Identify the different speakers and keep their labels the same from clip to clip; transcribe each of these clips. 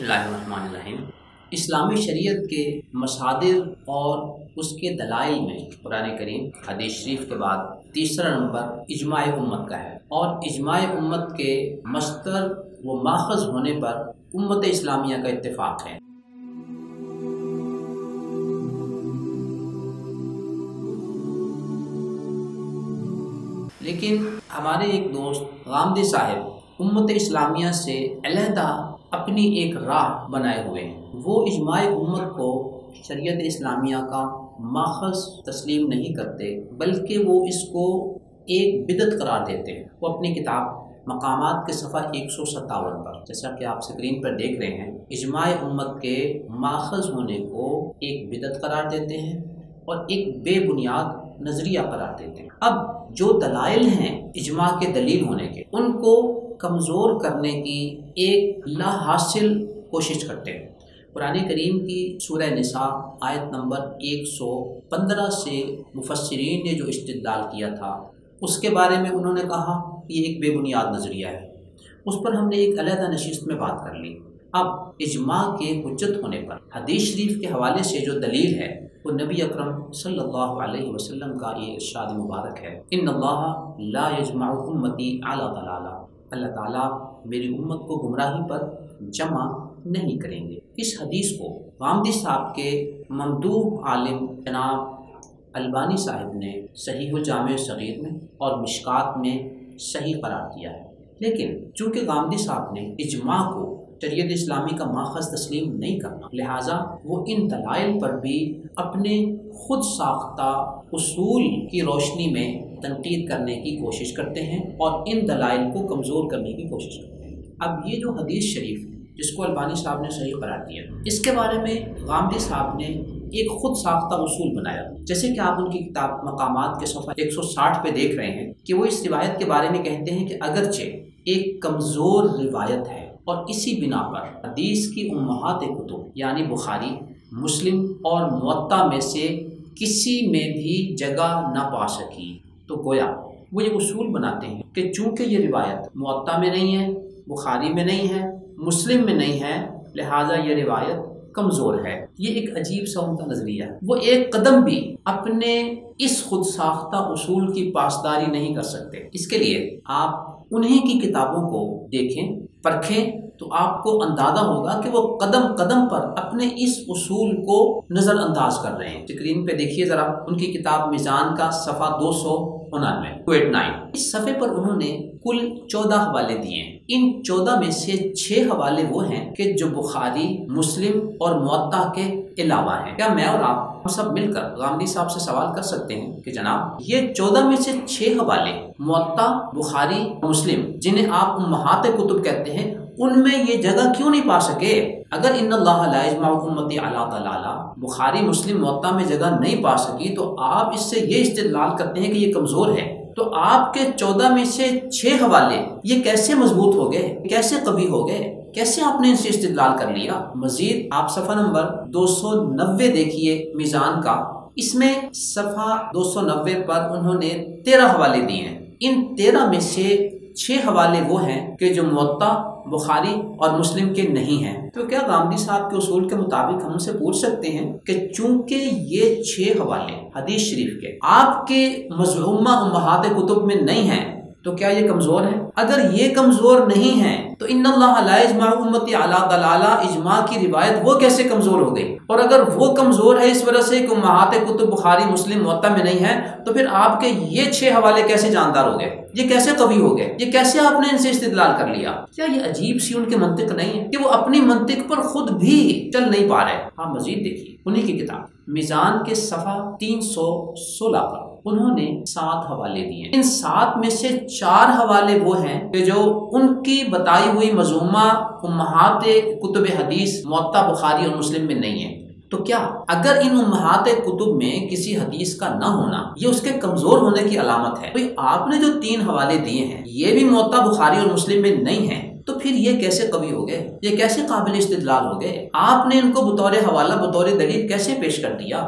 Speaker 1: बिस्मिल्लाहिर्रहमानिर्रहीम। इस्लामी शरीयत के मसादिर और उसके दलाइल में कुरान करीम हदीस शरीफ के बाद तीसरा नंबर इजमाए उम्मत का है, और इजमाए उम्मत के मस्तर व माखज़ होने पर उम्मत इस्लामिया का इत्तिफाक है। लेकिन हमारे एक दोस्त गामदी साहब उम्मत इस्लामिया से अलहदा अपनी एक राह बनाए हुए हैं। वो इजमाए उम्मत को शरीयत इस्लामिया का माखज़ तस्लीम नहीं करते, बल्कि वो इसको एक बिदअत करार देते हैं। वो अपनी किताब मकामात के सफ़ा 157 पर, जैसा कि आप स्क्रीन पर देख रहे हैं, इजमाए उम्मत के माखज़ होने को एक बिदअत करार देते हैं और एक बेबुनियाद नज़रिया करार देते हैं। अब जो दलाइल हैं इजमा के दलील होने के, उनको कमज़ोर करने की एक लाहासिल कोशिश करते हैं। कुरान करीम की सूरह निसा आयत नंबर 115 से मुफस्सिरीन ने जो इस्तिदलाल किया था, उसके बारे में उन्होंने कहा कि ये एक बेबुनियाद नज़रिया है। उस पर हमने एक अलहदा नशिस्त में बात कर ली। अब इजमा के हुज्जत होने पर हदीस शरीफ के हवाले से जो दलील है वो नबी अकरम सल्लल्लाहु अलैहि वसल्लम का ये इरशाद मुबारक है, इन्नल्लाह ला यजमउ उम्मती अला दलाला। अल्लाह ताला मेरी उम्मत को गुमराही पर जमा नहीं करेंगे। इस हदीस को गामदी साहब के ममदूह आलिम जनाब अलबानी साहब ने सहीहुल जामे सगीर में और मिशकात में सही करार दिया है। लेकिन चूँकि गामदी साहब ने इजमा को शरीयत इस्लामी का माखज़ तस्लीम नहीं करना, लिहाजा वो इन दलाइल पर भी अपने खुद साख्ता उसूल की रोशनी में तनकीद करने की कोशिश करते हैं और इन दलाइल को कमज़ोर करने की कोशिश करते हैं। अब ये जो हदीस शरीफ जिसको अलबानी साहब ने सही करार दिया, इसके बारे में गामदी साहब ने एक खुद साख्ता उसूल बनाया। जैसे कि आप उनकी किताब मकामात के सफ़ा 160 पे देख रहे हैं कि वो इस रिवायत के बारे में कहते हैं कि अगरचे एक कमज़ोर रिवायत है और इसी बिना पर हदीस की उम्महात कुतुब यानी बुखारी, मुस्लिम और मुअत्ता में से किसी में भी जगह न पा सकी, तो गोया वो ये उसूल बनाते हैं कि चूँकि ये रिवायत मुअत्ता में नहीं है, बुखारी में नहीं है, मुस्लिम में नहीं है, लिहाजा ये रिवायत कमज़ोर है। ये एक अजीब सा उनका नज़रिया है। वो एक कदम भी अपने इस खुद साख्ता उसूल की पासदारी नहीं कर सकते। इसके लिए आप उन्हीं की किताबों को देखें, परखें, तो आपको अंदाज़ा होगा कि वो कदम कदम पर अपने इस उसूल को नज़रअंदाज कर रहे हैं। स्क्रीन पे देखिए ज़रा उनकी किताब मीज़ान का सफ़ा 289। इस सफ़े पर उन्होंने कुल 14 हवाले दिए हैं। इन 14 में से 6 हवाले वो हैं कि जो बुखारी, मुस्लिम और मुअत्ता के अलावा हैं। क्या मैं और आप हम सब मिलकर गामदी साहब से सवाल कर सकते हैं कि जनाब ये 14 में से 6 हवाले मुअत्ता, बुखारी, मुस्लिम, जिन्हें आप उम्महात कुतुब कहते हैं, उनमें ये जगह क्यों नहीं पा सके? अगर इन्नल्लाह ला यजमउ उम्मती अला दलाला बुखारी, मुस्लिम, मुअत्ता में जगह नहीं पा सकी, तो आप इससे ये इस्तिदलाल करते हैं कि ये कमज़ोर है। तो आपके 14 में से 6 हवाले ये कैसे मजबूत हो गए, कैसे कवी हो गए, कैसे आपने इनसे इस्तिदलाल कर लिया? मजीद आप सफ़ा नंबर 290 देखिए मीज़ान का, इसमें सफ़ा 290 पर उन्होंने 13 हवाले दिए हैं। इन 13 में से 6 हवाले वो हैं कि जो मुअत्ता, बुखारी और मुस्लिम के नहीं हैं। तो क्या गामदी साहब के उसूल के मुताबिक हम उनसे पूछ सकते हैं कि चूंकि ये 6 हवाले हदीस शरीफ के आपके मज़हूमा उम्महात कुतुब में नहीं हैं, तो क्या ये कमज़ोर है? अगर ये कमज़ोर नहीं है तो इन्नल्लाह ला यजमउ उम्मती अला दलाला इजमा की रिवायत वो कैसे कमज़ोर हो गई? और अगर वो कमज़ोर है इस वजह से कि उम्महात कुतुब बुखारी, मुस्लिम, मुअत्ता में नहीं है, तो फिर आपके ये 6 हवाले कैसे जानदार हो गए? ये कैसे कवी हो गए? ये कैसे आपने इनसे इस्तिदलाल कर लिया? क्या ये अजीब सी उनकी मंतिक नहीं है कि वो अपनी मंतिक पर खुद भी चल नहीं पा रहे? आप मजीद देखिए उन्हीं की किताब मीज़ान के सफ़ा 316 पर उन्होंने 7 हवाले दिए। इन 7 में से 4 हवाले वो हैं कि जो उनकी बताई हुई मज़ूमा उम्महात कुतुब हदीस, मुअत्ता, बुखारी और मुस्लिम में नहीं है। तो क्या अगर इन उम्महात कुतुब में किसी हदीस का न होना ये उसके कमज़ोर होने की अलामत है? तो आपने जो 3 हवाले दिए हैं ये भी मुअत्ता, बुखारी और मुस्लिम में नहीं है, तो फिर ये कैसे कवी हो गए? ये कैसे काबिल इस्तिदलाल हो गए? आपने इनको बतौर हवाला, बतौर दलील कैसे पेश कर दिया?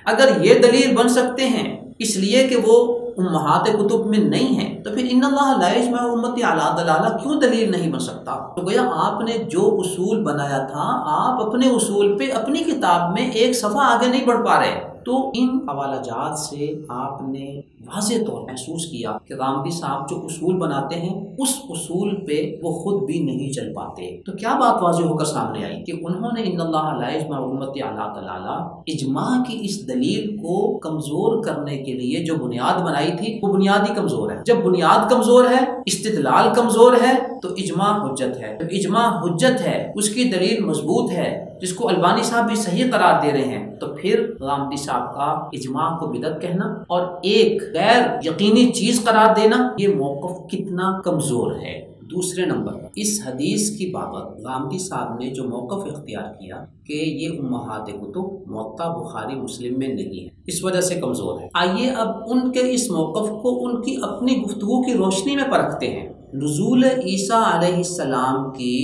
Speaker 1: अगर ये दलील बन सकते हैं इसलिए कि वो उम्महात कुतुब में नहीं है, तो फिर इन्नल्लाह ला यजमअ उम्मती अला दलाला क्यों दलील नहीं बन सकता? तो गया आपने जो उसूल बनाया था, आप अपने उसूल पे अपनी किताब में एक सफ़ा आगे नहीं बढ़ पा रहे। तो इन हवालाजात से आपने वाज़ेह तौर महसूस किया कि गामदी साहब जो उसूल बनाते हैं उस उसूल पे वो खुद भी नहीं चल पाते। तो क्या बात वाज़ेह होकर सामने आई कि उन्होंने इन्नल्लाह ला यजमअ उम्मती अला दलाला इजमा की इस दलील को कमज़ोर करने के लिए जो बुनियाद बनाई थी वो बुनियाद ही कमज़ोर है। जब बुनियाद कमज़ोर है, इस्तिदलाल कमज़ोर है, तो इजमा हुज्जत है। जब इजमा हुज्जत है, उसकी दलील मजबूत है, जिसको अलबानी साहब भी सही करार दे रहे हैं, तो फिर गामदी साहब का इजमा को बिदअत कहना और एक गैर यकीनी चीज करार देना, ये मौक़िफ़ कितना कमजोर है। दूसरे नंबर पर इस हदीस की बाबत गामदी साहब ने जो मौक़िफ़ इख्तियार किया कि ये उम्महात कुतुब मुअत्ता बुखारी मुस्लिम में नहीं है, इस वजह से कमज़ोर है। आइए अब उनके इस मौक़िफ़ को उनकी अपनी गुफ्तगू की रोशनी में परखते हैं। नुज़ूल ईसा अलैहिस्सलाम की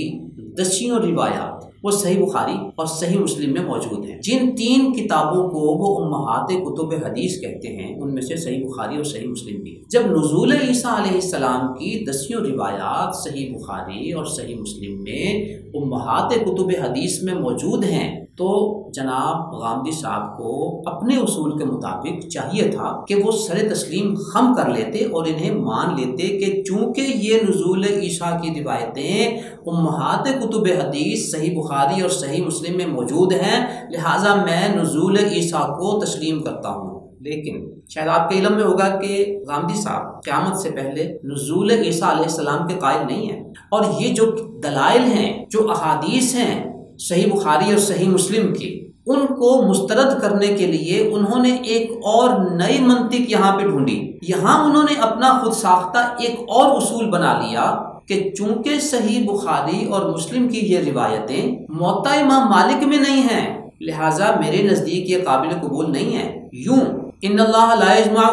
Speaker 1: 10 रिवायात वो सही बुखारी और सही मुस्लिम में मौजूद हैं। जिन 3 किताबों को वो उम्महात कुतुब हदीस कहते हैं, उनमें से सही बुखारी और सही मुस्लिम भी। जब नुज़ूल ईसा अलैहिस्सलाम की 10 रिवायात सही बुखारी और सही मुस्लिम में उम्महात कुतुब हदीस में मौजूद हैं, तो जनाब गामदी साहब को अपने उसूल के मुताबिक चाहिए था कि वो सरे तस्लीम खम कर लेते और इन्हें मान लेते कि चूँकि ये नुज़ूल ईसा की रिवायतें उम्महात कुतुब हदीस सही बुखारी और सही मुस्लिम में मौजूद हैं, लिहाजा मैं नुज़ूल ईसा को तस्लीम करता हूँ। लेकिन शायद आपके इल्म में होगा कि गामदी साहब क़यामत से पहले नुज़ूल ईसा अलैहिस्सलाम के कायल नहीं हैं, और ये जो दलाइल हैं, जो अहादीस हैं सही बुखारी और सही मुस्लिम की, उनको मुस्तरद करने के लिए उन्होंने एक और नई मंतिक यहाँ पे ढूंढी। यहाँ उन्होंने अपना खुद साख्ता एक और उसूल बना लिया कि चूंकि सही बुखारी और मुस्लिम की ये रिवायतें मुअत्ता इमाम मालिक में नहीं हैं, लिहाजा मेरे नज़दीक ये काबिल कबूल नहीं है। यूं इन्नल्लाह ला यजमअ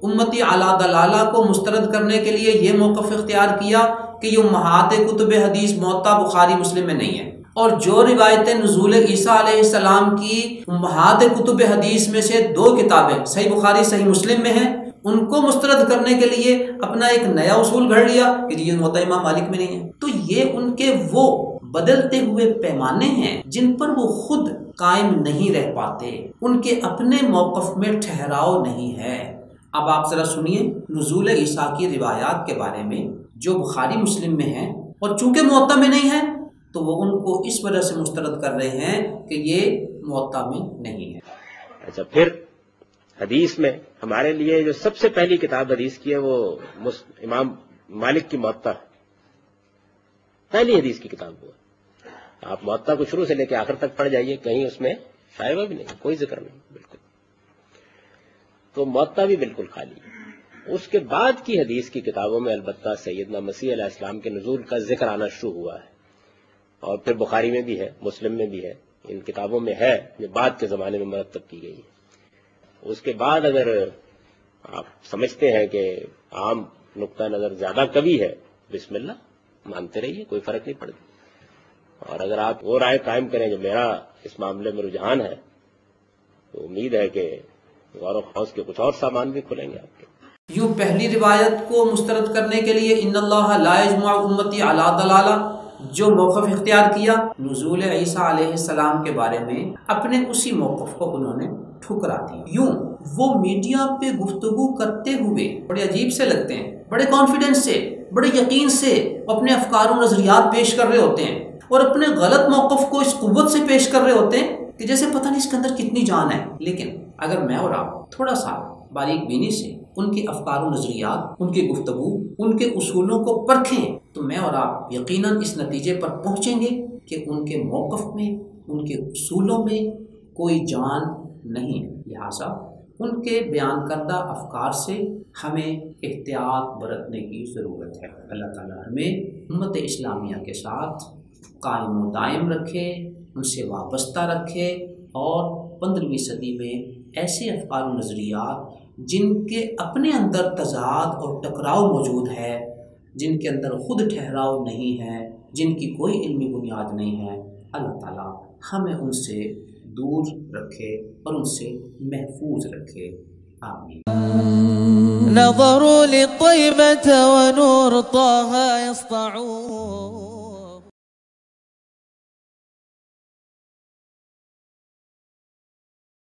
Speaker 1: उम्मती अला दलाला को मुस्तरद करने के लिए ये मौक़िफ़ इख्तियार किया कि ये उम्महात कुतुब हदीस मुअत्ता बुखारी मुस्लिम में नहीं है, और जो रिवायतें नुज़ूल ईसा अलैहिस्सलाम की उम्महात कुतुब हदीस में से 2 किताबें सही बुखारी सही मुस्लिम में हैं, उनको मुस्तरद करने के लिए अपना एक नया उसूल घड़ लिया कि ये मुअत्ता इमाम मालिक में नहीं है। तो ये उनके वो बदलते हुए पैमाने हैं जिन पर वो खुद कायम नहीं रह पाते, उनके अपने मौक़िफ़ में ठहराव नहीं है। अब आप ज़रा सुनिए नुज़ूल ईसा की रिवायात के बारे में जो बुखारी मुस्लिम में है, और चूँकि मुअत्ता में नहीं है तो वो उनको इस वजह से मुस्तरद कर रहे हैं कि ये मुअत्ता में नहीं है।
Speaker 2: अच्छा, फिर हदीस में हमारे लिए जो सबसे पहली किताब हदीस की है वो इमाम मालिक की मुअत्ता, पहली हदीस की किताब वो। आप मुअत्ता को शुरू से लेकर आखिर तक पढ़ जाइए, कहीं उसमें शायबा भी नहीं, कोई जिक्र नहीं, बिल्कुल। तो मुअत्ता भी बिल्कुल खाली। उसके बाद की हदीस की किताबों में अलबत्ता सैयदना मसीह अलैहिस्सलाम के नुज़ूल का जिक्र आना शुरू हुआ है, और फिर बुखारी में भी है, मुस्लिम में भी है, इन किताबों में है जो बाद के ज़माने में मरतब की गई है। उसके बाद अगर आप समझते हैं कि आम नुक्ता नज़र ज़्यादा कवी है, बिस्मिल्लाह मानते रहिए, कोई फ़र्क नहीं पड़ता। और अगर आप वो राय कायम करें जो मेरा इस मामले में रुझान है, तो उम्मीद है कि गौर खौस के कुछ और सामान भी खुलेंगे आपके।
Speaker 1: यूँ पहली रिवायत को मुस्तरद करने के लिए इन्नल्लाह ला यजमअ उम्मती अला दलाला जो मौक़िफ़ इख्तियार किया, नुज़ूल ईसा अलैहिस्सलाम के बारे में अपने उसी मौक़िफ़ को उन्होंने ठुकरा दिया। यूँ वो मीडिया पे गुफ्तगू करते हुए बड़े अजीब से लगते हैं, बड़े कॉन्फिडेंस से, बड़े यकीन से अपने अफकार और नज़रियात पेश कर रहे होते हैं, और अपने गलत मौक़िफ़ को इस क़ुव्वत से पेश कर रहे होते हैं कि जैसे पता नहीं इसके अंदर कितनी जान है। लेकिन अगर मैं और आप थोड़ा सा बारीक बीनी से उनके अफकार और नज़रियात, उनकी गुफ्तगू, उनके उसूलों को परखें, तो मैं और आप यकीनन इस नतीजे पर पहुँचेंगे कि उनके मौक़िफ़ में, उनके उसूलों में कोई जान नहीं है। लिहाजा उनके बयान करदा अफकार से हमें एहतियात बरतने की ज़रूरत है। अल्लाह ताला हमें उम्मत इस्लामिया के साथ कायम व दायम रखे, उनसे वाबस्ता रखे, और 15वीं सदी में ऐसे अफकार व नज़रियात जिनके अपने अंदर तज़ाद और टकराव मौजूद है, जिनके अंदर ख़ुद ठहराव नहीं है, जिनकी कोई इल्मी बुनियाद नहीं है, अल्लाह ताला हमें उनसे दूर रखे और उनसे महफूज रखे। آمین.
Speaker 3: نظروا للطيبة ونور طه يسطعون